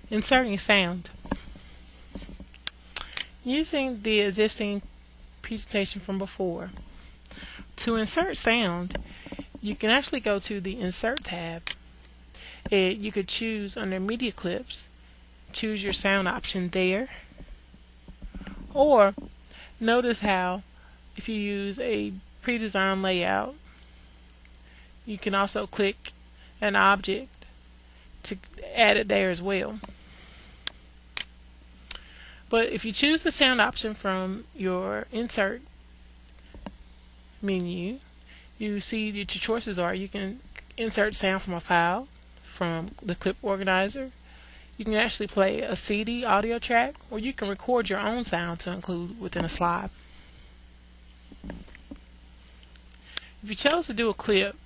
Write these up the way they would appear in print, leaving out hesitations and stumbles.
Inserting sound. Using the existing presentation from before, to insert sound, you can actually go to the Insert tab. You could choose under Media Clips, choose your sound option there, or notice how if you use a pre-designed layout, you can also click an object to add it there as well. But if you choose the sound option from your Insert menu, you see that your choices are you can insert sound from a file, from the clip organizer, you can actually play a CD audio track, or you can record your own sound to include within a slide. If you chose to do a clip,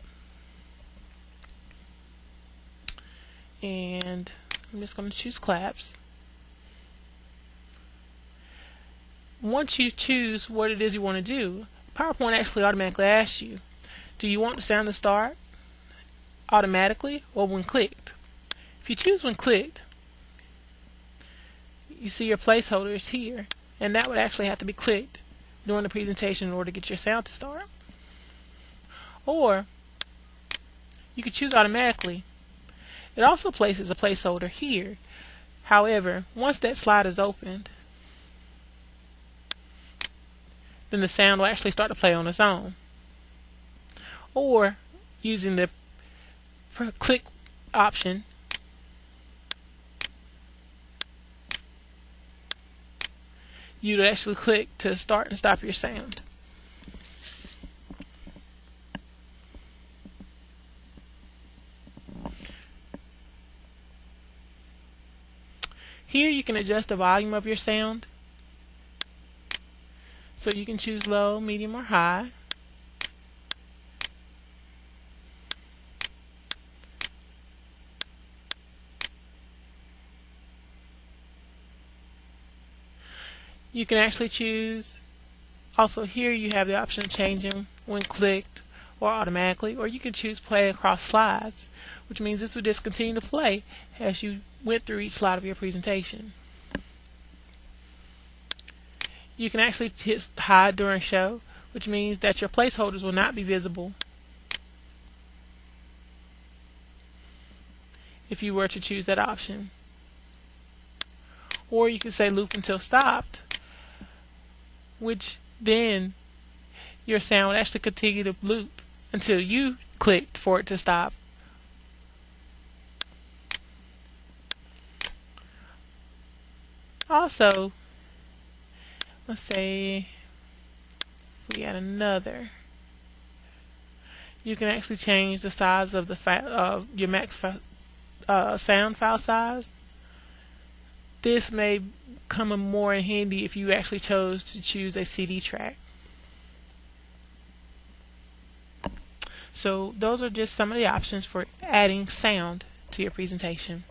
and I'm just going to choose claps. Once you choose what it is you want to do, PowerPoint actually automatically asks you, do you want the sound to start automatically or when clicked? If you choose when clicked, you see your placeholders here, and that would actually have to be clicked during the presentation in order to get your sound to start. Or you could choose automatically. It also places a placeholder here. However, once that slide is opened, then the sound will actually start to play on its own. Or using the click option, you'd actually click to start and stop your sound. Here you can adjust the volume of your sound. So you can choose low, medium, or high. You can actually choose, also here you have the option of changing when clicked or automatically, or you can choose play across slides, which means this will just continue to play as you went through each slide of your presentation. You can actually hit hide during show, which means that your placeholders will not be visible if you were to choose that option. Or you can say loop until stopped, which then your sound would actually continue to loop until you clicked for it to stop. Also, let's say we add another. You can actually change the size of the your max sound file size. This may come more in handy if you actually chose to choose a CD track. So those are just some of the options for adding sound to your presentation.